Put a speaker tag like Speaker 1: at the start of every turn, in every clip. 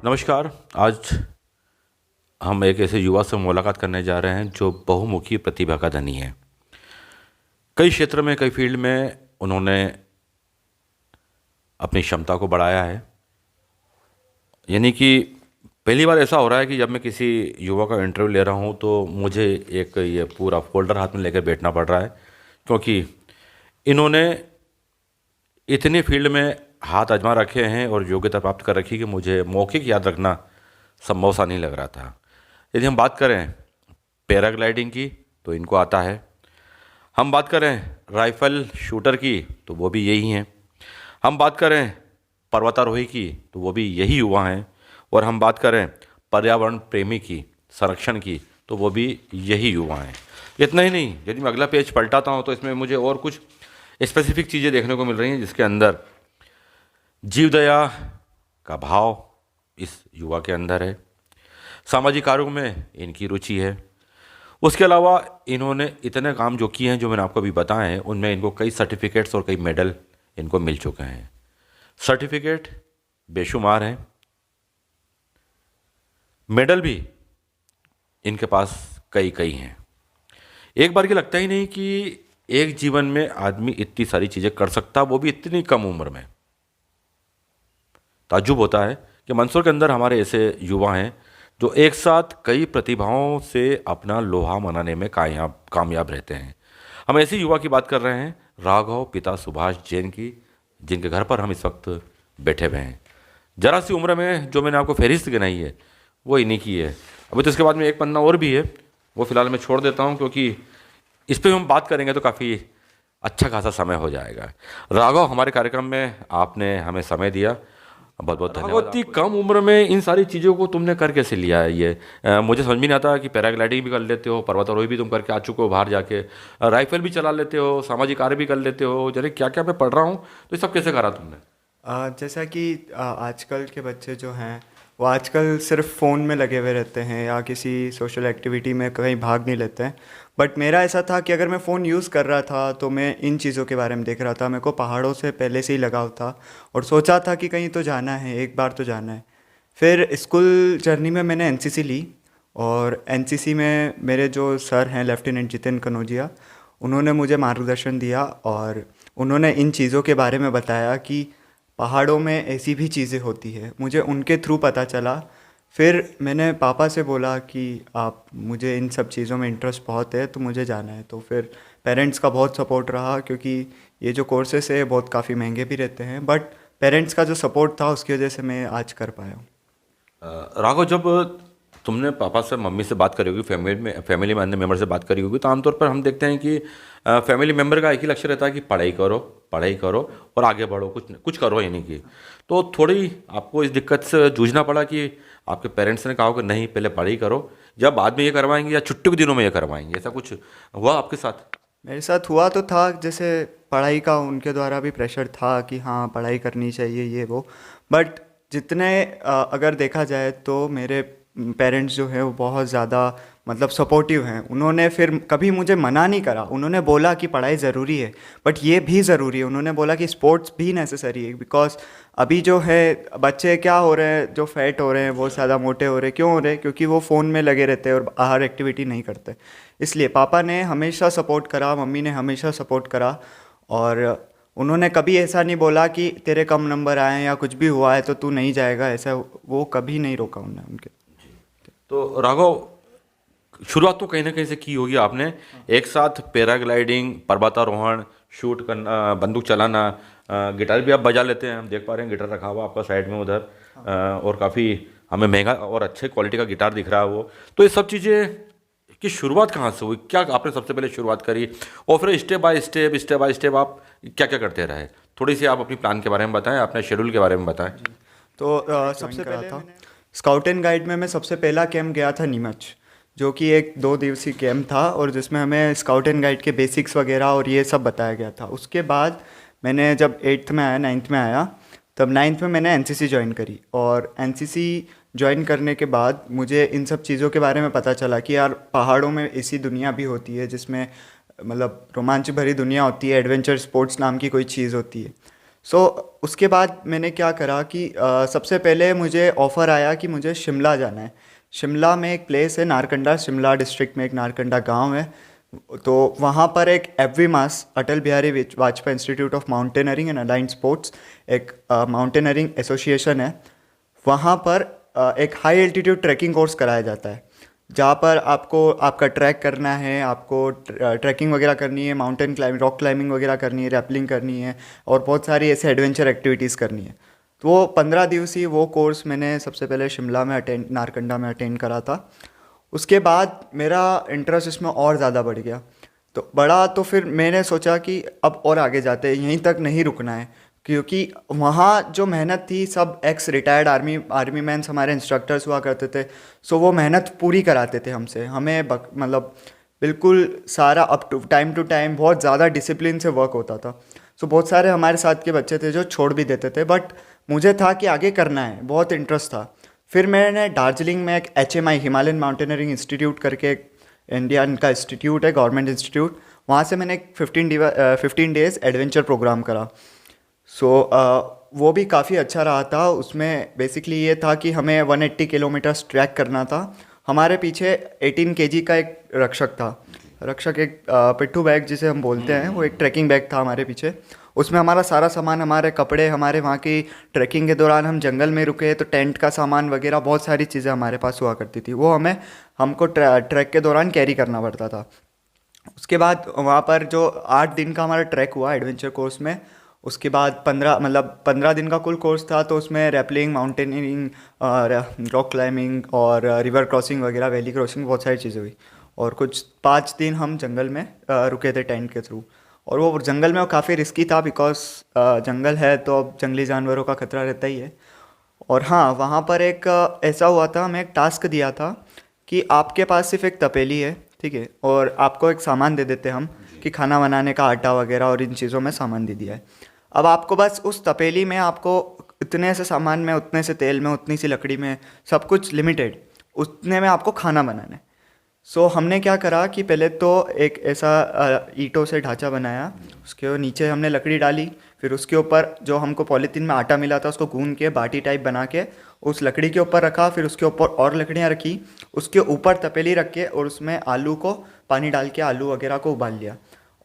Speaker 1: नमस्कार। आज हम एक ऐसे युवा से मुलाकात करने जा रहे हैं जो बहुमुखी प्रतिभा का धनी है। कई क्षेत्र में, कई फील्ड में उन्होंने अपनी क्षमता को बढ़ाया है। यानी कि पहली बार ऐसा हो रहा है कि जब मैं किसी युवा का इंटरव्यू ले रहा हूं तो मुझे एक ये पूरा फोल्डर हाथ में लेकर बैठना पड़ रहा है, क्योंकि इन्होंने इतनी फील्ड में हाथ आजमा रखे हैं और योग्यता प्राप्त कर रखी कि मुझे मौखिक याद रखना संभव सा नहीं लग रहा था। यदि हम बात करें पैराग्लाइडिंग की तो इनको आता है, हम बात करें राइफल शूटर की तो वो भी यही हैं, हम बात करें पर्वतारोही की तो वो भी यही युवा हैं, और हम बात करें पर्यावरण प्रेमी की, संरक्षण की, तो वो भी यही युवा हैं। इतना ही नहीं, यदि मैं अगला पेज पलटाता हूँ तो इसमें मुझे और कुछ स्पेसिफिक चीज़ें देखने को मिल रही हैं, जिसके अंदर जीव दया का भाव इस युवा के अंदर है, सामाजिक कार्यों में इनकी रुचि है। उसके अलावा इन्होंने इतने काम जो किए हैं, जो मैंने आपको अभी बताए हैं, उनमें इनको कई सर्टिफिकेट्स और कई मेडल इनको मिल चुके हैं। सर्टिफिकेट बेशुमार हैं, मेडल भी इनके पास कई कई हैं। एक बार की लगता ही नहीं कि एक जीवन में आदमी इतनी सारी चीज़ें कर सकता, वो भी इतनी कम उम्र में। ताज्जुब होता है कि मंदसौर के अंदर हमारे ऐसे युवा हैं जो एक साथ कई प्रतिभाओं से अपना लोहा मनाने में कामयाब रहते हैं। हम ऐसे युवा की बात कर रहे हैं, राघव पिता सुभाष जैन की, जिनके घर पर हम इस वक्त बैठे हुए हैं। जरा सी उम्र में जो मैंने आपको फहरिस्त गिनाई है वो इन्हीं की है। अभी तो इसके बाद में एक पन्ना और भी है, वो फिलहाल मैं छोड़ देता हूँ, क्योंकि इस पर हम बात करेंगे तो काफ़ी अच्छा खासा समय हो जाएगा। राघव, हमारे कार्यक्रम में आपने हमें समय दिया, बहुत बहुत धन्यवाद। इतनी कम उम्र में इन सारी चीज़ों को तुमने कर कैसे लिया है? ये मुझे समझ में नहीं आता कि पैराग्लाइडिंग भी कर लेते हो, पर्वतारोही भी तुम करके आ चुके हो बाहर जाके, राइफल भी चला लेते हो, सामाजिक कार्य भी कर लेते हो, जरे क्या क्या मैं पढ़ रहा हूँ, तो ये सब कैसे करा तुमने?
Speaker 2: जैसा कि आजकल के बच्चे जो हैं वो आजकल सिर्फ फ़ोन में लगे हुए रहते हैं या किसी सोशल एक्टिविटी में कहीं भाग नहीं लेते हैं। बट मेरा ऐसा था कि अगर मैं फ़ोन यूज़ कर रहा था तो मैं इन चीज़ों के बारे में देख रहा था। मेरे को पहाड़ों से पहले से ही लगाव था और सोचा था कि कहीं तो जाना है, एक बार तो जाना है। फिर स्कूल जर्नी में मैंने एनसीसी ली और एनसीसी में मेरे जो सर हैं लेफ्टिनेंट जितिन कनौजिया, उन्होंने मुझे मार्गदर्शन दिया और उन्होंने इन चीज़ों के बारे में बताया कि पहाड़ों में ऐसी भी चीज़ें होती है। मुझे उनके थ्रू पता चला। फिर मैंने पापा से बोला कि आप, मुझे इन सब चीज़ों में इंटरेस्ट बहुत है तो मुझे जाना है। तो फिर पेरेंट्स का बहुत सपोर्ट रहा, क्योंकि ये जो कोर्सेस है बहुत काफ़ी महंगे भी रहते हैं, बट पेरेंट्स का जो सपोर्ट था उसकी वजह से मैं आज कर पाया हूँ।
Speaker 1: राघव, जब तुमने पापा से, मम्मी से बात करी होगी, फैमिली में अन्य मेम्बर से बात करी होगी, तो आमतौर पर हम देखते हैं कि फैमिली मेम्बर का एक ही लक्ष्य रहता है कि पढ़ाई करो और आगे बढ़ो, कुछ कुछ करो, यानी कि तो थोड़ी आपको इस दिक्कत से जूझना पड़ा कि आपके पेरेंट्स ने कहा कि नहीं पहले पढ़ाई करो, या बाद में ये करवाएंगे, या छुट्टी के दिनों में ये करवाएंगे, ऐसा कुछ हुआ आपके साथ?
Speaker 2: मेरे साथ हुआ तो था, जैसे पढ़ाई का उनके द्वारा भी प्रेशर था कि हाँ पढ़ाई करनी चाहिए ये वो। बट जितने अगर देखा जाए तो मेरे पेरेंट्स जो है वो बहुत ज़्यादा मतलब सपोर्टिव हैं। उन्होंने फिर कभी मुझे मना नहीं करा। उन्होंने बोला कि पढ़ाई ज़रूरी है बट ये भी ज़रूरी है। उन्होंने बोला कि स्पोर्ट्स भी नेसेसरी है, बिकॉज अभी जो है बच्चे क्या हो रहे हैं, जो फैट हो रहे हैं, बहुत ज़्यादा मोटे हो रहे हैं। क्यों हो रहे हैं? क्योंकि वो फ़ोन में लगे रहते हैं और बाहर एक्टिविटी नहीं करते। इसलिए पापा ने हमेशा सपोर्ट करा, मम्मी ने हमेशा सपोर्ट करा, और उन्होंने कभी ऐसा नहीं बोला कि तेरे कम नंबर आए या कुछ भी हुआ है तो तू नहीं जाएगा, ऐसा वो कभी नहीं रोका उन्होंने उनके।
Speaker 1: तो राघव, शुरुआत तो कहीं ना कहीं से की होगी आपने, एक साथ पैराग्लाइडिंग, पर्वतारोहण, शूट करना, बंदूक चलाना, गिटार भी आप बजा लेते हैं, हम देख पा रहे हैं गिटार रखा हुआ आपका साइड में उधर, और काफ़ी हमें महंगा और अच्छे क्वालिटी का गिटार दिख रहा है वो। तो ये सब चीज़ें की शुरुआत कहाँ से हुई? क्या आपने सबसे पहले शुरुआत करी, और फिर स्टेप बाय स्टेप आप क्या क्या करते रहे? थोड़ी सी आप अपनी प्लान के बारे में बताएं, अपने शेड्यूल के बारे में बताएं।
Speaker 2: तो सबसे पहले था स्काउट एंड गाइड में मैं सबसे पहला कैंप गया था नीमच, जो कि एक 2 दिवसीय कैंप था और जिसमें हमें स्काउट एंड गाइड के बेसिक्स वगैरह और ये सब बताया गया था। उसके बाद मैंने जब 8th में आया, 9th में आया, तब 9th में मैंने एनसीसी ज्वाइन करी। और एनसीसी ज्वाइन करने के बाद मुझे इन सब चीज़ों के बारे में पता चला कि यार पहाड़ों में ऐसी दुनिया भी होती है जिसमें मतलब रोमांच भरी दुनिया होती है, एडवेंचर स्पोर्ट्स नाम की कोई चीज़ होती है। सो उसके बाद मैंने क्या करा कि सबसे पहले मुझे ऑफ़र आया कि मुझे शिमला जाना है। शिमला में एक प्लेस है नारकंडा, शिमला डिस्ट्रिक्ट में एक नारकंडा गांव है। तो वहाँ पर एक एफवीमास, Atal Bihari Vajpayee institute of mountaineering and allied sports, एक माउंटेनरिंग एसोसिएशन है। वहाँ पर एक हाई एल्टीट्यूड ट्रैकिंग कोर्स कराया जाता है, जहाँ पर आपको आपका ट्रैक करना है, आपको ट्रैकिंग वगैरह करनी है, माउंटेन क्लाइंबिंग, रॉक क्लाइंबिंग वगैरह करनी है, रैपलिंग करनी है और बहुत सारी ऐसे एडवेंचर एक्टिविटीज़ करनी है। तो वो 15 दिवसीय वो कोर्स मैंने सबसे पहले शिमला में नारकंडा में अटेंड करा था। उसके बाद मेरा इंटरेस्ट इसमें और ज़्यादा बढ़ गया। तो बढ़ा तो फिर मैंने सोचा कि अब और आगे जाते हैं, यहीं तक नहीं रुकना है, क्योंकि वहाँ जो मेहनत थी सब एक्स रिटायर्ड आर्मी मैन्स हमारे इंस्ट्रक्टर्स हुआ करते थे। सो वो मेहनत पूरी कराते थे हमसे, हमें मतलब बिल्कुल सारा अप टू टाइम बहुत ज़्यादा डिसिप्लिन से वर्क होता था। सो बहुत सारे हमारे साथ के बच्चे थे जो छोड़ भी देते थे, बट मुझे था कि आगे करना है, बहुत इंटरेस्ट था। फिर मैंने दार्जिलिंग में एक HMI, हिमालयन माउंटेनरिंग इंस्टीट्यूट करके एक इंडियन का इंस्टीट्यूट है, गवर्नमेंट इंस्टीट्यूट, वहाँ से मैंने एक 15 डेज़ एडवेंचर प्रोग्राम करा। सो वो भी काफ़ी अच्छा रहा था। उसमें बेसिकली ये था कि हमें 180 किलोमीटर्स ट्रैक करना था। हमारे पीछे 18 kg का एक रक्षक था, रक्षक एक पिट्ठू बैग जिसे हम बोलते हैं, वो एक ट्रैकिंग बैग था हमारे पीछे। उसमें हमारा सारा सामान, हमारे कपड़े, हमारे वहाँ की ट्रैकिंग के दौरान हम जंगल में रुके तो टेंट का सामान वगैरह बहुत सारी चीज़ें हमारे पास हुआ करती थी, वो हमको ट्रैक के दौरान कैरी करना पड़ता था। उसके बाद वहाँ पर जो 8 दिन का हमारा ट्रैक हुआ एडवेंचर कोर्स में, उसके बाद 15 दिन का कुल कोर्स था। तो उसमें रैपलिंग, माउंटेनियरिंग, रॉक क्लाइंबिंग और रिवर क्रॉसिंग वगैरह, वैली क्रॉसिंग, बहुत सारी चीज़ें हुई। और कुछ 5 दिन हम जंगल में रुके थे टेंट के थ्रू। और वो जंगल में वो काफ़ी रिस्की था, बिकॉज जंगल है तो अब जंगली जानवरों का खतरा रहता ही है। और हाँ, वहाँ पर एक ऐसा हुआ था, हमें एक टास्क दिया था कि आपके पास सिर्फ एक तपेली है, ठीक है, और आपको एक सामान दे देते हम कि खाना बनाने का आटा वगैरह और इन चीज़ों में सामान दे दिया है। अब आपको बस उस तपेली में आपको इतने से सामान में, उतने से तेल में, उतनी सी लकड़ी में, सब कुछ लिमिटेड, उतने में आपको खाना बनाना है। सो हमने क्या करा कि पहले तो एक ऐसा ईंटों से ढांचा बनाया, उसके नीचे हमने लकड़ी डाली, फिर उसके ऊपर जो हमको पॉलीथीन में आटा मिला था उसको गूंद के बाटी टाइप बना के उस लकड़ी के ऊपर रखा, फिर उसके ऊपर और लकड़ियाँ रखी, उसके ऊपर तपेली रख के और उसमें आलू को पानी डाल के आलू वगैरह को उबाल लिया।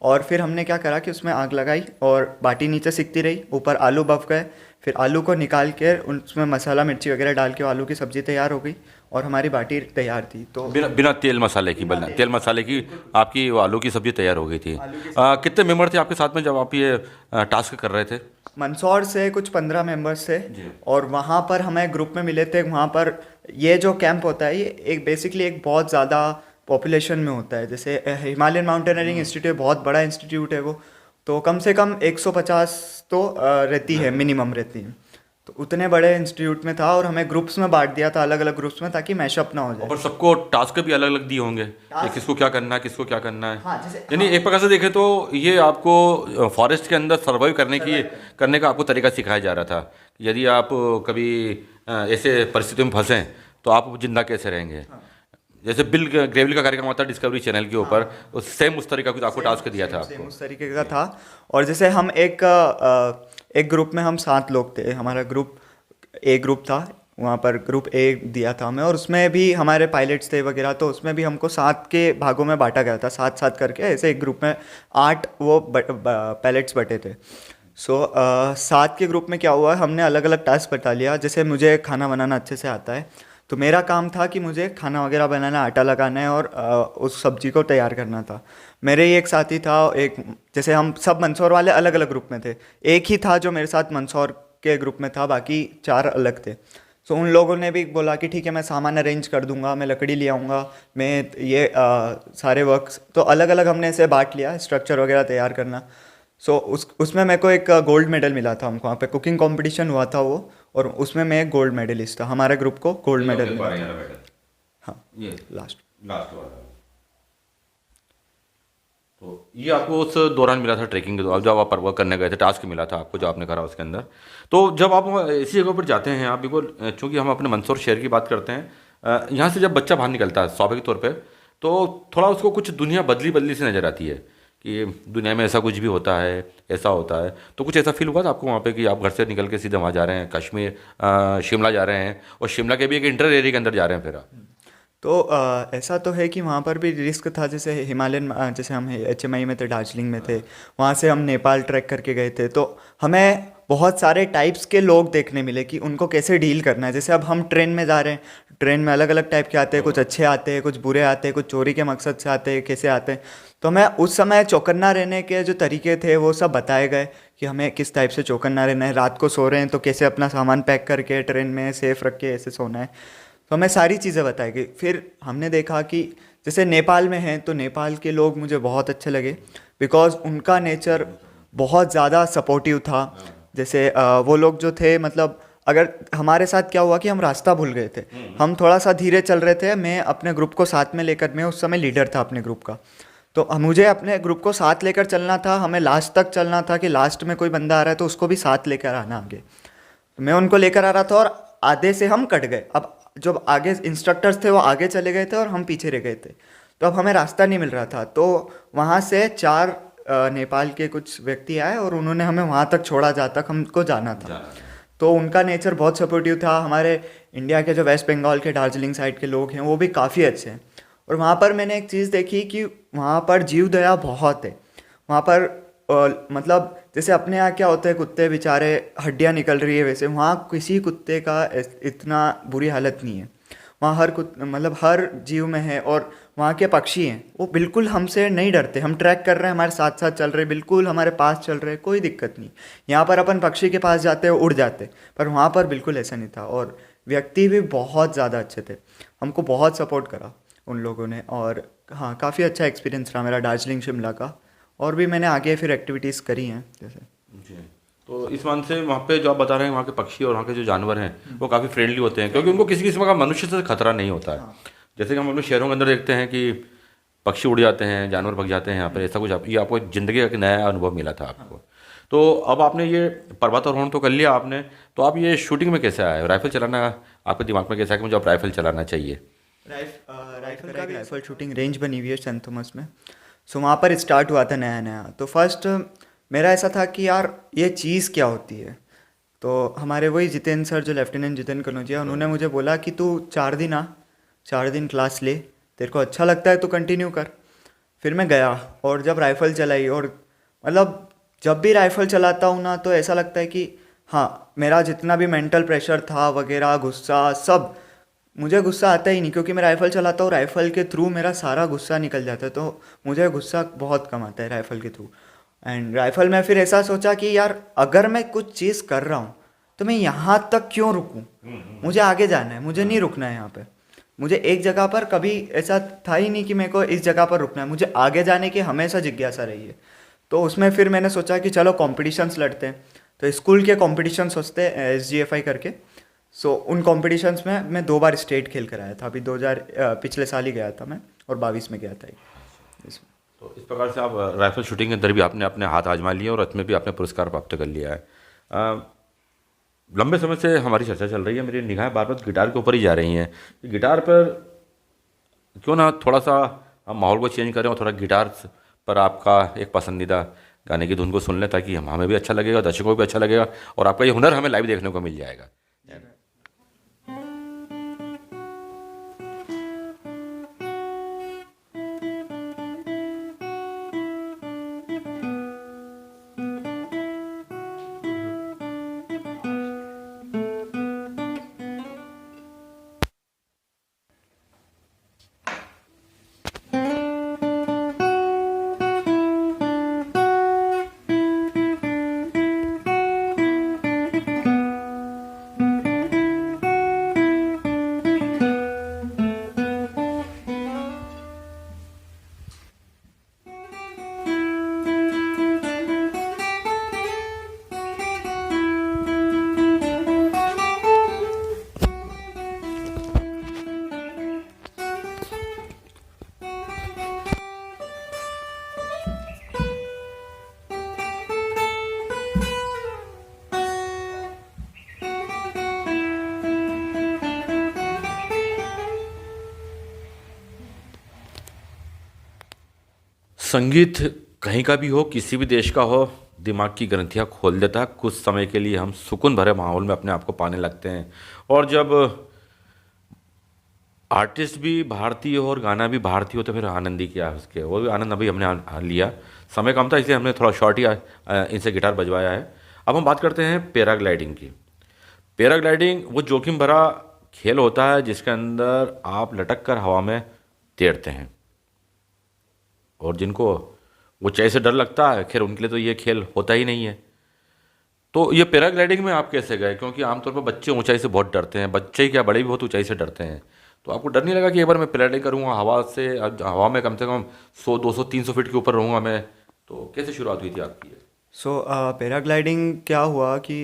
Speaker 2: और फिर हमने क्या करा कि उसमें आग लगाई और बाटी नीचे सिकती रही, ऊपर आलू बफ गए। फिर आलू को निकाल के उसमें मसाला मिर्ची वगैरह डाल के आलू की सब्ज़ी तैयार हो गई और हमारी बाटी तैयार थी। तो
Speaker 1: बिना बिना तेल मसाले की,
Speaker 2: बिना
Speaker 1: बना
Speaker 2: तेल
Speaker 1: तेल मसाले की आपकी वो आलू की सब्जी तैयार हो गई थी।
Speaker 2: आलू की
Speaker 1: कितने मेंबर थे आपके साथ में जब आप ये टास्क कर रहे थे?
Speaker 2: मंदसौर से कुछ 15 मेंबर्स थे।
Speaker 1: जी।
Speaker 2: और वहाँ पर हमें ग्रुप में मिले थे। वहाँ पर ये जो कैंप होता है ये एक बेसिकली एक बहुत ज़्यादा पॉपुलेशन में होता है। जैसे हिमालयन माउंटेनरिंग इंस्टीट्यूट बहुत बड़ा इंस्टीट्यूट है वो, तो कम से कम 150 तो रहती है, मिनिमम रहती है। तो उतने बड़े इंस्टीट्यूट में था और हमें ग्रुप्स में बांट दिया था, अलग अलग ग्रुप्स में, ताकि मैशअप ना हो जाए।
Speaker 1: और सबको टास्क भी अलग अलग दिए होंगे कि
Speaker 2: टास्क,
Speaker 1: किसको क्या करना है, किसको क्या करना है।
Speaker 2: हाँ, जैसे
Speaker 1: यानी एक प्रकार से देखें तो ये आपको फॉरेस्ट के अंदर सर्वाइव करने का आपको तरीका सिखाया जा रहा था। यदि आप कभी ऐसे परिस्थितियों में फंसें तो आप जिंदा कैसे रहेंगे। जैसे बिल ग्रेवल का कार्यक्रम आता है डिस्कवरी चैनल के ऊपर, उस तरीका का आपको टास्क दिया था
Speaker 2: सेम
Speaker 1: आपको।
Speaker 2: उस तरीके का था। और जैसे हम एक ग्रुप में हम 7 लोग थे। हमारा ग्रुप ए ग्रुप था, वहाँ पर ग्रुप ए दिया था हमें, और उसमें भी हमारे पायलट्स थे वगैरह। तो उसमें भी हमको 7 के भागों में बांटा गया था, 7-7 करके। ऐसे एक ग्रुप में 8 वो पायलट्स बटे थे। सो 7 के ग्रुप में क्या हुआ, हमने अलग अलग टास्क बता लिया। जैसे मुझे खाना बनाना अच्छे से आता है, तो मेरा काम था कि मुझे खाना वगैरह बनाना, आटा लगाना है और उस सब्जी को तैयार करना था। मेरे ही एक साथी था, एक, जैसे हम सब मंदसौर वाले अलग अलग ग्रुप में थे, एक ही था जो मेरे साथ मंदसौर के ग्रुप में था, बाकी 4 अलग थे। सो उन लोगों ने भी बोला कि ठीक है, मैं सामान अरेंज कर दूंगा, मैं लकड़ी ले आऊँगा, मैं ये सारे वर्क्स। तो अलग अलग हमने ऐसे बांट लिया, स्ट्रक्चर वगैरह तैयार करना। सो उसमें मेरे को एक गोल्ड मेडल मिला था। हमको वहाँ पे कुकिंग कंपटीशन हुआ था वो, और उसमें मैं एक गोल्ड मेडलिस्ट था। हमारे ग्रुप को गोल्ड मेडल मिला था। हाँ,
Speaker 1: ये
Speaker 2: लास्ट।
Speaker 1: लास्ट वाला। तो ये आपको उस दौरान मिला था ट्रैकिंग के दौरान, जब आप वर्क करने गए थे, टास्क मिला था आपको जो आपने करा उसके अंदर। तो जब आप ऐसी जगह पर जाते हैं, आप बिल्कुल, चूँकि हम अपने मंदसौर शहर की बात करते हैं, यहाँ से जब बच्चा बाहर निकलता है स्वाभाविक तौर पे, तो थोड़ा उसको कुछ दुनिया बदली बदली से नज़र आती है कि दुनिया में ऐसा कुछ भी होता है, ऐसा होता है। तो कुछ ऐसा फील हुआ था आपको वहाँ पे कि आप घर से निकल के सीधे वहाँ जा रहे हैं, कश्मीर शिमला जा रहे हैं, और शिमला के भी एक इंटर एरिया के अंदर जा रहे हैं फिर आप?
Speaker 2: तो ऐसा तो है कि वहाँ पर भी रिस्क था, जैसे हिमालयन, जैसे हम HMI में थे, दार्जिलिंग में थे, वहाँ से हम नेपाल ट्रैक करके गए थे। तो हमें बहुत सारे टाइप्स के लोग देखने मिले कि उनको कैसे डील करना है। जैसे अब हम ट्रेन में जा रहे हैं, ट्रेन में अलग अलग टाइप के आते हैं, कुछ अच्छे आते हैं, कुछ बुरे आते हैं, कुछ चोरी के मकसद से आते हैं, कैसे आते हैं। तो हमें उस समय चौकन्ना रहने के जो तरीके थे वो सब बताए गए कि हमें किस टाइप से चौकन्ना रहना है। रात को सो रहे हैं तो कैसे अपना सामान पैक करके ट्रेन में सेफ रख के ऐसे सोना है। तो हमें सारी चीज़ें बताई गई। फिर हमने देखा कि जैसे नेपाल में हैं, तो नेपाल के लोग मुझे बहुत अच्छे लगे, बिकॉज़ उनका नेचर बहुत ज़्यादा सपोर्टिव था। जैसे वो लोग जो थे, मतलब अगर हमारे साथ क्या हुआ कि हम रास्ता भूल गए थे, हम थोड़ा सा धीरे चल रहे थे, मैं अपने ग्रुप को साथ में लेकर, मैं उस समय लीडर था अपने ग्रुप का, तो मुझे अपने ग्रुप को साथ लेकर चलना था, हमें लास्ट तक चलना था कि लास्ट में कोई बंदा आ रहा है तो उसको भी साथ लेकर आना आगे। तो मैं उनको लेकर आ रहा था और आधे से हम कट गए। अब जो आगे इंस्ट्रक्टर्स थे वो आगे चले गए थे और हम पीछे रह गए थे। तो अब हमें रास्ता नहीं मिल रहा था। तो वहाँ से चार नेपाल के कुछ व्यक्ति आए और उन्होंने हमें वहाँ तक छोड़ा जहाँ तक हमको जाना था। तो उनका नेचर बहुत सपोर्टिव था। हमारे इंडिया के जो वेस्ट बंगाल के दार्जिलिंग साइड के लोग हैं वो भी काफ़ी अच्छे हैं। और वहाँ पर मैंने एक चीज़ देखी कि वहाँ पर जीव दया बहुत है। वहाँ पर मतलब जैसे अपने यहाँ क्या होता है, कुत्ते बेचारे हड्डियाँ निकल रही है, वैसे वहाँ किसी कुत्ते का इतना बुरी हालत नहीं है। वहाँ हर मतलब हर जीव में है। और वहाँ के पक्षी हैं, वो बिल्कुल हमसे नहीं डरते। हम ट्रैक कर रहे हैं, हमारे साथ साथ चल रहे हैं, बिल्कुल हमारे पास चल रहे हैं, कोई दिक्कत नहीं। यहाँ पर अपन पक्षी के पास जाते हैं उड़ जाते, पर वहाँ पर बिल्कुल ऐसा नहीं था। और व्यक्ति भी बहुत ज़्यादा अच्छे थे, हमको बहुत सपोर्ट करा उन लोगों ने। और हाँ, काफ़ी अच्छा एक्सपीरियंस रहा मेरा दार्जिलिंग शिमला का। और भी मैंने आगे फिर एक्टिविटीज़ करी हैं जैसे।
Speaker 1: जी। तो इस मान से वहाँ पे जो आप बता रहे हैं, वहाँ के पक्षी और वहाँ के जो जानवर हैं वो काफ़ी फ्रेंडली होते हैं, क्योंकि उनको किसी किस्म का मनुष्य से खतरा नहीं होता है। जैसे कि हम अपने शहरों के अंदर देखते हैं कि पक्षी उड़ जाते हैं, जानवर भग जाते हैं, यहाँ पर ऐसा कुछ ये आपको ज़िंदगी का एक नया अनुभव मिला था आपको। तो अब आपने ये पर्वतारोहण तो कर लिया आपने, तो आप ये शूटिंग में कैसे आए? राइफल चलाना आपके दिमाग में कैसा है कि मुझे अब राइफल चलाना चाहिए?
Speaker 2: राइफल का राइफल शूटिंग रेंज बनी हुई है सेंट थॉमस में। सो वहाँ पर स्टार्ट हुआ था नया नया। तो फर्स्ट मेरा ऐसा था कि यार ये चीज़ क्या होती है। तो हमारे वही जितेंद्र सर, जो लेफ्टिनेंट जितेंद्र कनौजिया, उन्होंने मुझे बोला कि तू 4 दिन आ, 4 दिन क्लास ले, तेरे को अच्छा लगता है तो कंटिन्यू कर। फिर मैं गया और जब राइफ़ल चलाई, और मतलब जब भी राइफ़ल चलाता हूँ ना, तो ऐसा लगता है कि हाँ, मेरा जितना भी मेंटल प्रेशर था वगैरह, गुस्सा, सब, मुझे गुस्सा आता ही नहीं, क्योंकि मैं राइफ़ल चलाता हूँ। राइफ़ल के थ्रू मेरा सारा गुस्सा निकल जाता है, तो मुझे गुस्सा बहुत कम आता है राइफ़ल के थ्रू। एंड राइफ़ल में फिर ऐसा सोचा कि यार अगर मैं कुछ चीज़ कर रहा हूँ तो मैं यहाँ तक क्यों रुकूँ, मुझे आगे जाना है, मुझे नहीं रुकना है यहाँ पे। मुझे एक जगह पर कभी ऐसा था ही नहीं कि मेरे को इस जगह पर रुकना है, मुझे आगे जाने की हमेशा जिज्ञासा रही है। तो उसमें फिर मैंने सोचा कि चलो कॉम्पिटिशन्स लड़ते हैं। तो स्कूल के कॉम्पिटिशन्स होते हैं SGFI करके। सो उन कॉम्पिटिशन्स में मैं 2 बार स्टेट खेल कर आया था। अभी 2000 पिछले साल ही गया था मैं, और 22 में गया था इसमें।
Speaker 1: तो इस प्रकार से आप राइफल शूटिंग के अंदर भी आपने अपने हाथ आजमा लिए और उसमें भी आपने पुरस्कार प्राप्त कर लिया है। लंबे समय से हमारी चर्चा चल रही है, मेरी निगाहें बार बार गिटार के ऊपर ही जा रही हैं। गिटार पर क्यों ना थोड़ा सा हम माहौल को चेंज करें और थोड़ा गिटार पर आपका एक पसंदीदा गाने की धुन को सुन लें, ताकि हमें भी अच्छा लगेगा, दर्शकों को भी अच्छा लगेगा, और आपका ये हुनर हमें लाइव देखने को मिल जाएगा। संगीत कहीं का भी हो, किसी भी देश का हो, दिमाग की ग्रंथियां खोल देता है। कुछ समय के लिए हम सुकून भरे माहौल में अपने आप को पाने लगते हैं। और जब आर्टिस्ट भी भारतीय हो और गाना भी भारतीय हो तो फिर आनंद ही क्या है उसके। वो भी आनंद अभी हमने लिया। समय कम था इसलिए हमने थोड़ा शॉर्ट ही इनसे गिटार बजवाया है। अब हम बात करते हैं पैराग्लाइडिंग की। पैराग्लाइडिंग वो जोखिम भरा खेल होता है जिसके अंदर आप लटक कर हवा में तैरते हैं। और जिनको ऊंचाई से डर लगता है, खैर उनके लिए तो ये खेल होता ही नहीं है। तो ये पैराग्लाइडिंग में आप कैसे गए? क्योंकि आमतौर पर बच्चे ऊंचाई से बहुत डरते हैं, बच्चे ही क्या बड़े भी बहुत ऊंचाई से डरते हैं। तो आपको डर नहीं लगा कि एक बार मैं पैराग्लाइडिंग करूँगा हवा से, हवा में कम से कम 100 200 300 फीट के ऊपर रहूँगा मैं? तो कैसे शुरुआत हुई थी आपकी ये?
Speaker 2: पैराग्लाइडिंग क्या हुआ कि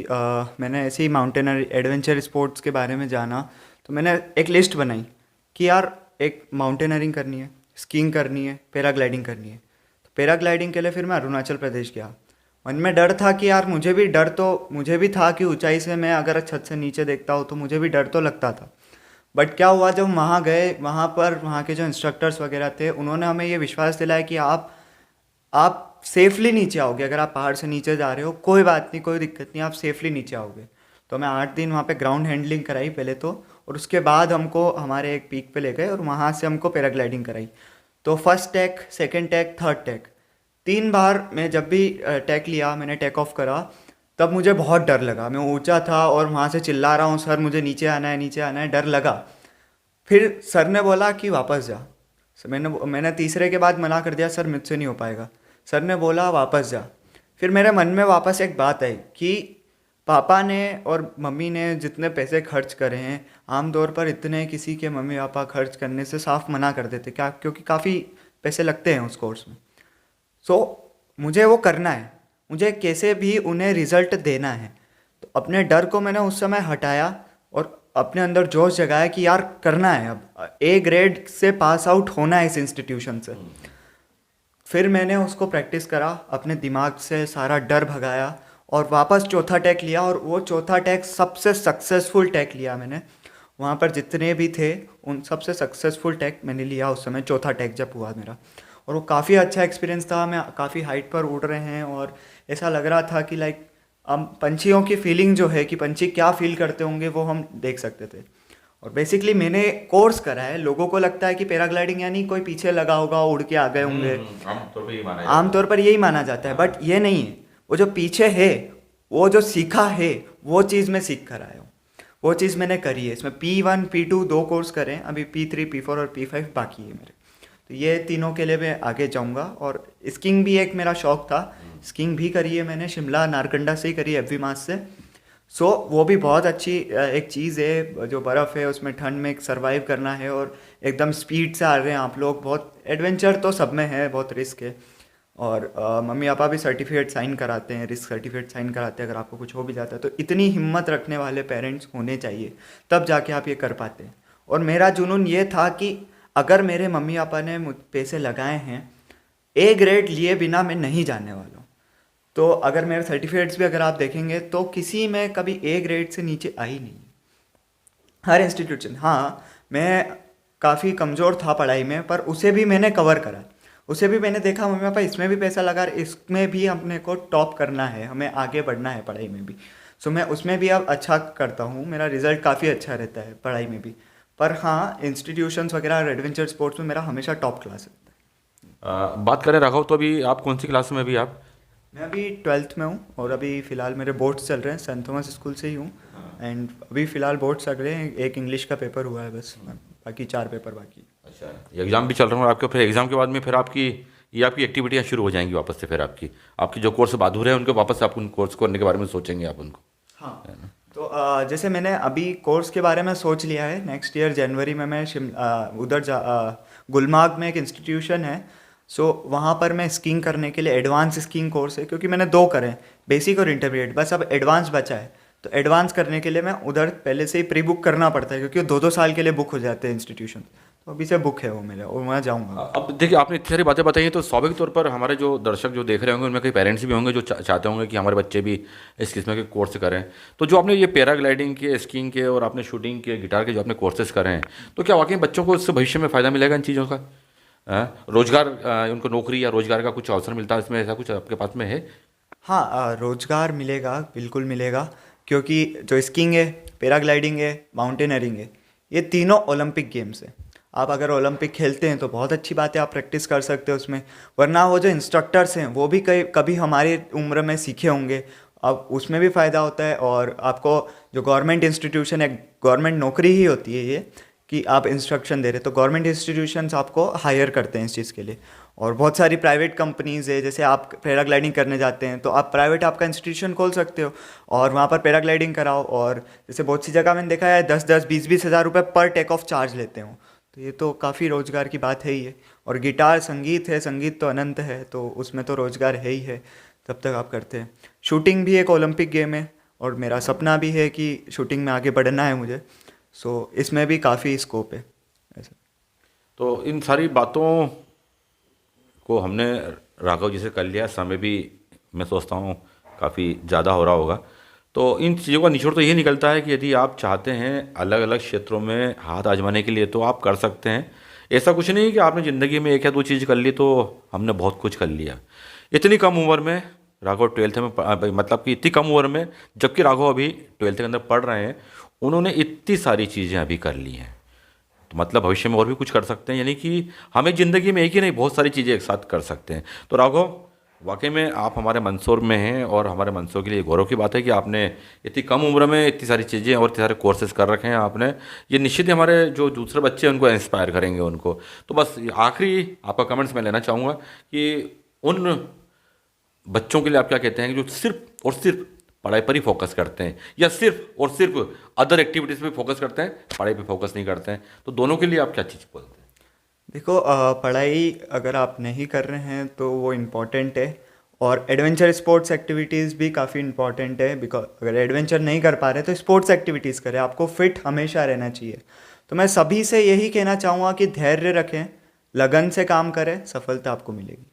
Speaker 2: मैंने ऐसे ही माउंटेन एडवेंचर स्पोर्ट्स के बारे में जाना, तो मैंने एक लिस्ट बनाई कि यार एक माउंटेनरिंग करनी है, स्कीइंग करनी है, पैराग्लाइडिंग करनी है। तो पैराग्लाइडिंग के लिए फिर मैं अरुणाचल प्रदेश गया। मन में डर था कि यार मुझे भी था कि ऊंचाई से मैं अगर छत से नीचे देखता हूँ तो मुझे भी डर तो लगता था। बट क्या हुआ जब वहाँ गए, वहाँ के जो इंस्ट्रक्टर्स वगैरह थे उन्होंने हमें ये विश्वास दिलाया कि आप सेफली नीचे आओगे। अगर आप पहाड़ से नीचे जा रहे हो कोई बात नहीं, कोई दिक्कत नहीं, आप सेफली नीचे आओगे। तो मैं 8 दिन वहाँ पे ग्राउंड हैंडलिंग कराई पहले तो, और उसके बाद हमको हमारे एक पीक पे ले गए और वहाँ से हमको पैराग्लाइडिंग कराई। तो first take, second take, third take, 3 बार मैं जब भी टेक लिया, मैंने टेक ऑफ करा, तब मुझे बहुत डर लगा। मैं ऊंचा था और वहाँ से चिल्ला रहा हूँ, सर मुझे नीचे आना है, नीचे आना है, डर लगा। फिर सर ने बोला कि वापस जा। मैंने तीसरे के बाद मना कर दिया, सर मुझसे नहीं हो पाएगा। सर ने बोला वापस जा। फिर मेरे मन में वापस एक बात आई कि पापा ने और मम्मी ने जितने पैसे खर्च करे हैं, आमतौर पर इतने किसी के मम्मी पापा खर्च करने से साफ मना कर देते क्या, क्योंकि काफ़ी पैसे लगते हैं उस कोर्स में। सो मुझे वो करना है, मुझे कैसे भी उन्हें रिजल्ट देना है। तो अपने डर को मैंने उस समय हटाया और अपने अंदर जोश जगाया कि यार करना है, अब ए ग्रेड से पास आउट होना है इस इंस्टीट्यूशन से। फिर मैंने उसको प्रैक्टिस करा, अपने दिमाग से सारा डर भगाया और वापस चौथा टेक लिया। और वो चौथा टेक सबसे सक्सेसफुल टेक लिया मैंने। वहाँ पर जितने भी थे उन सबसे सक्सेसफुल टेक मैंने लिया उस समय, चौथा टेक जब हुआ मेरा। और वो काफ़ी अच्छा एक्सपीरियंस था। मैं काफ़ी हाइट पर उड़ रहे हैं और ऐसा लग रहा था कि लाइक हम पंछियों की फीलिंग जो है कि पंछी क्या फील करते होंगे वो हम देख सकते थे। और बेसिकली मैंने कोर्स करा है। लोगों को लगता है कि पैराग्लाइडिंग यानी कोई पीछे लगा होगा, उड़ के आ गए होंगे,
Speaker 1: आमतौर पर ये माना जाता है।
Speaker 2: आमतौर पर यही माना जाता है। बट ये नहीं है, वो जो पीछे है, वो जो सीखा है, वो चीज़ मैं सीख कर आया हूँ, वो चीज़ मैंने करी है। इसमें P1 P2 2 कोर्स करें, अभी P3 P4 और P5 बाकी है मेरे। तो ये तीनों के लिए मैं आगे जाऊँगा। और स्कीइंग भी एक मेरा शौक था, स्कीइंग भी करी है मैंने, शिमला नारकंडा से ही करी है, FV मास से। सो वो भी बहुत अच्छी एक चीज़ है। जो बर्फ़ है उसमें ठंड में सर्वाइव करना है और एकदम स्पीड से आ रहे हैं आप लोग। बहुत एडवेंचर तो सब में है, बहुत रिस्क है। और मम्मी पापा भी सर्टिफिकेट साइन कराते हैं, रिस्क सर्टिफिकेट साइन कराते हैं अगर आपको कुछ हो भी जाता है। तो इतनी हिम्मत रखने वाले पेरेंट्स होने चाहिए, तब जाके आप ये कर पाते हैं। और मेरा जुनून ये था कि अगर मेरे मम्मी पापा ने मुझ पैसे लगाए हैं, ए ग्रेड लिए बिना मैं नहीं जाने वाला हूँ। तो अगर मेरे सर्टिफिकेट्स भी अगर आप देखेंगे तो किसी में कभी ए ग्रेड से नीचे आई नहीं, हर इंस्टीट्यूशन। हाँ, मैं काफ़ी कमज़ोर था पढ़ाई में, पर उसे भी मैंने कवर करा। उसे भी मैंने देखा मम्मी पापा इसमें भी पैसा लगा, इसमें भी अपने को टॉप करना है, हमें आगे बढ़ना है पढ़ाई में भी। सो मैं उसमें भी अब अच्छा करता हूँ, मेरा रिजल्ट काफ़ी अच्छा रहता है पढ़ाई में भी। पर हाँ, इंस्टीट्यूशंस वगैरह और एडवेंचर स्पोर्ट्स में मेरा हमेशा टॉप क्लास रहता है।
Speaker 1: बात करें राघव, तो अभी आप कौन सी क्लास में? अभी आप?
Speaker 2: मैं अभी 12th में हूँ और अभी फ़िलहाल मेरे बोर्ड्स चल रहे हैं, सेंट थॉमस स्कूल से ही हूँ। एंड अभी फ़िलहाल बोर्ड्स चल रहे हैं, एक इंग्लिश का पेपर हुआ है बस, बाकी 4 पेपर बाकी।
Speaker 1: अच्छा, एग्ज़ाम भी चल रहे हैं आपके? फिर एग्ज़ाम के बाद में फिर आपकी आपकी एक्टिविटियाँ शुरू हो जाएंगी वापस से। फिर आपकी जो कोर्स बहादुर है उनको वापस आप उन कोर्स करने के बारे में सोचेंगे आप उनको?
Speaker 2: हाँ, तो जैसे मैंने अभी कोर्स के बारे में सोच लिया है, नेक्स्ट ईयर जनवरी में मैं गुलमार्ग में एक इंस्टीट्यूशन है। सो वहाँ पर मैं स्कीइंग करने के लिए, एडवांस स्कीइंग कोर्स है, क्योंकि मैंने 2 करे हैं, बेसिक और इंटरमीडिएट, बस अब एडवांस बचा है। तो एडवांस करने के लिए मैं उधर पहले से ही प्री बुक करना पड़ता है, क्योंकि 2-2 साल के लिए बुक हो जाते हैं इंस्टीट्यूशन। तो अभी से बुक है वो मेरा, और वहाँ जाऊँगा।
Speaker 1: अब देखिए, आपने इतनी सारी बातें बताई हैं, तो स्वाभाविक तौर पर हमारे जो दर्शक जो देख रहे होंगे उनमें कई पेरेंट्स भी होंगे जो चाहते होंगे कि हमारे बच्चे भी इस किस्म के कोर्स करें। तो जो आपने ये पैराग्लाइडिंग के, स्कीइंग के और आपने शूटिंग के, गिटार के जो आपने कोर्सेज करे हैं, तो क्या वाकई बच्चों को इससे भविष्य में फ़ायदा मिलेगा इन चीज़ों का? रोजगार, उनको नौकरी या रोजगार का कुछ अवसर मिलता है इसमें, ऐसा कुछ आपके पास में है?
Speaker 2: हाँ, रोजगार मिलेगा, बिल्कुल मिलेगा। क्योंकि जो स्कीइंग है, पैराग्लाइडिंग है, माउंटेनरिंग है, ये तीनों ओलंपिक गेम्स हैं। आप अगर ओलंपिक खेलते हैं तो बहुत अच्छी बात है, आप प्रैक्टिस कर सकते हो उसमें। वरना वो जो इंस्ट्रक्टर्स हैं वो भी कई कभी हमारी उम्र में सीखे होंगे, अब उसमें भी फ़ायदा होता है। और आपको जो गवर्नमेंट इंस्टीट्यूशन है, गवर्नमेंट नौकरी ही होती है ये, कि आप इंस्ट्रक्शन दे रहे, तो गवर्नमेंट इंस्टीट्यूशंस आपको हायर करते हैं इस चीज़ के लिए। और बहुत सारी प्राइवेट कंपनीज़ है, जैसे आप पैराग्लाइडिंग करने जाते हैं तो आप प्राइवेट आपका इंस्टीट्यूशन खोल सकते हो और वहाँ पर पैराग्लाइडिंग कराओ। और जैसे बहुत सी जगह मैंने देखा है 10-10, 20-20 हज़ार रुपये पर टेक ऑफ चार्ज लेते हो, तो ये तो काफ़ी रोज़गार की बात है ही है। और गिटार संगीत है, संगीत तो अनंत है, तो उसमें तो रोज़गार है ही है, तब तक आप करते हैं। शूटिंग भी एक ओलंपिक गेम है और मेरा सपना भी है कि शूटिंग में आगे बढ़ना है मुझे, सो इसमें भी काफ़ी स्कोप है ऐसा।
Speaker 1: तो इन सारी बातों को हमने राघव जी से कर लिया, समय भी मैं सोचता हूँ काफ़ी ज़्यादा हो रहा होगा। तो इन चीज़ों का निचोड़ तो ये निकलता है कि यदि आप चाहते हैं अलग अलग क्षेत्रों में हाथ आजमाने के लिए तो आप कर सकते हैं। ऐसा कुछ नहीं है कि आपने ज़िंदगी में एक या दो चीज़ कर ली तो हमने बहुत कुछ कर लिया। इतनी कम उम्र में राघव ट्वेल्थ में मतलब कि इतनी कम उम्र में, जबकि राघव अभी ट्वेल्थ के अंदर पढ़ रहे हैं, उन्होंने इतनी सारी चीज़ें अभी कर ली हैं। तो मतलब भविष्य में और भी कुछ कर सकते हैं, यानी कि हमें ज़िंदगी में एक ही नहीं बहुत सारी चीज़ें एक साथ कर सकते हैं। तो राघव, वाकई में आप हमारे मंदसौर में हैं और हमारे मंदसौर के लिए गौरव की बात है कि आपने इतनी कम उम्र में इतनी सारी चीज़ें और इतने सारे कोर्सेज कर रखे हैं आपने। ये निश्चित ही हमारे जो दूसरे बच्चे हैं उनको इंस्पायर करेंगे उनको। तो बस आखिरी आपका कमेंट्स मैं लेना चाहूँगा कि उन बच्चों के लिए आप क्या कहते हैं कि जो सिर्फ और सिर्फ पढ़ाई पर ही फोकस करते हैं, या सिर्फ और सिर्फ अदर एक्टिविटीज़ पे फोकस करते हैं, पढ़ाई पे फोकस नहीं करते हैं, तो दोनों के लिए आप क्या चीज़ बोलते हैं?
Speaker 2: देखो, पढ़ाई अगर आप नहीं कर रहे हैं तो वो इम्पॉर्टेंट है, और एडवेंचर स्पोर्ट्स एक्टिविटीज़ भी काफ़ी इम्पॉर्टेंट है। बिकॉज अगर एडवेंचर नहीं कर पा रहे तो स्पोर्ट्स एक्टिविटीज़ करें, आपको फिट हमेशा रहना चाहिए। तो मैं सभी से यही कहना चाहूँगा कि धैर्य रखें, लगन से काम करें, सफलता आपको मिलेगी।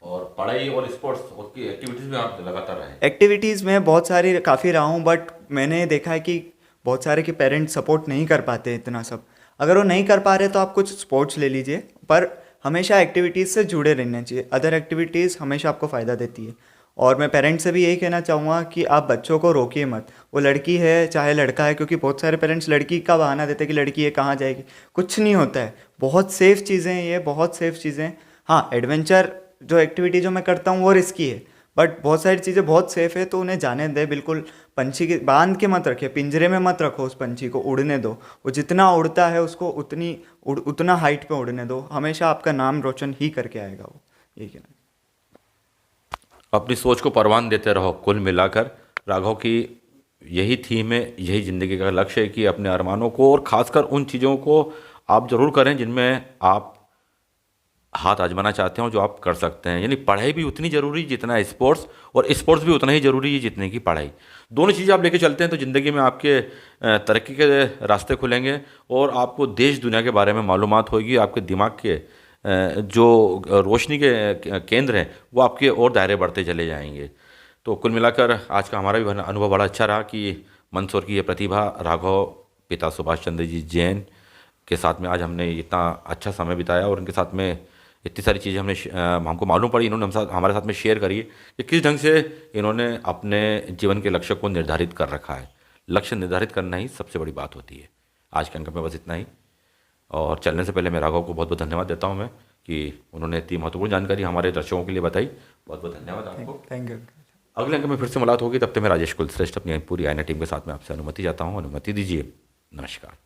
Speaker 1: और पढ़ाई और स्पोर्ट्स और की एक्टिविटीज़ में आप लगातार रहें।
Speaker 2: एक्टिविटीज़ में बहुत सारी काफ़ी रहा हूँ, बट मैंने देखा है कि बहुत सारे के पेरेंट्स सपोर्ट नहीं कर पाते इतना सब। अगर वो नहीं कर पा रहे तो आप कुछ स्पोर्ट्स ले लीजिए, पर हमेशा एक्टिविटीज़ से जुड़े रहना चाहिए। अदर एक्टिविटीज़ हमेशा आपको फ़ायदा देती है। और मैं पेरेंट्स से भी यही कहना चाहूँगा कि आप बच्चों को रोकिए मत, वो लड़की है चाहे लड़का है, क्योंकि बहुत सारे पेरेंट्स लड़की का बहाना देते हैं कि लड़की है कहाँ जाएगी। कुछ नहीं होता है, बहुत सेफ़ चीज़ें हैं ये, बहुत सेफ़ चीज़ें। हाँ, एडवेंचर जो एक्टिविटी जो मैं करता हूँ वो रिस्की है, बट बहुत सारी चीज़ें बहुत सेफ़ है, तो उन्हें जाने दे बिल्कुल। पंछी की बांध के मत रखिए, पिंजरे में मत रखो उस पंछी को, उड़ने दो। वो जितना उड़ता है उसको उतना हाइट पे उड़ने दो, हमेशा आपका नाम रोशन ही करके आएगा वो। यही कहना है।
Speaker 1: अपनी सोच को परवान देते रहो। कुल मिलाकर राघव की यही थीम है, यही ज़िंदगी का लक्ष्य है कि अपने अरमानों को और ख़ासकर उन चीज़ों को आप ज़रूर करें जिनमें आप हाथ आजमाना चाहते हो, जो आप कर सकते हैं। यानी पढ़ाई भी उतनी ज़रूरी जितना है स्पोर्ट्स, और स्पोर्ट्स भी उतना ही ज़रूरी है जितने की पढ़ाई। दोनों चीज़ें आप लेके चलते हैं तो ज़िंदगी में आपके तरक्की के रास्ते खुलेंगे और आपको देश दुनिया के बारे में मालूमात होगी। आपके दिमाग के जो रोशनी के केंद्र हैं वो आपके और दायरे बढ़ते चले जाएंगे। तो कुल मिलाकर आज का हमारा भी अनुभव बड़ा अच्छा रहा कि मंदसौर की ये प्रतिभा राघव, पिता सुभाष चंद्र जी जैन के साथ में आज हमने इतना अच्छा समय बिताया और उनके साथ में इतनी सारी चीज़ें हमको मालूम पड़ी। इन्होंने हमारे साथ में शेयर करी कि किस ढंग से इन्होंने अपने जीवन के लक्ष्य को निर्धारित कर रखा है। लक्ष्य निर्धारित करना ही सबसे बड़ी बात होती है। आज के अंक में बस इतना ही, और चलने से पहले मैं राघव को बहुत बहुत धन्यवाद देता हूँ मैं कि उन्होंने इतनी महत्वपूर्ण जानकारी हमारे दर्शकों के लिए बताई। बहुत बहुत धन्यवाद आपको।
Speaker 2: Thank you.
Speaker 1: अगले अंक में फिर से मुलाकात होगी, तब तक मैं राजेश कुलश्रेष्ठ अपनी पूरी आईना टीम के साथ में आपसे अनुमति चाहता हूँ। अनुमति दीजिए। नमस्कार।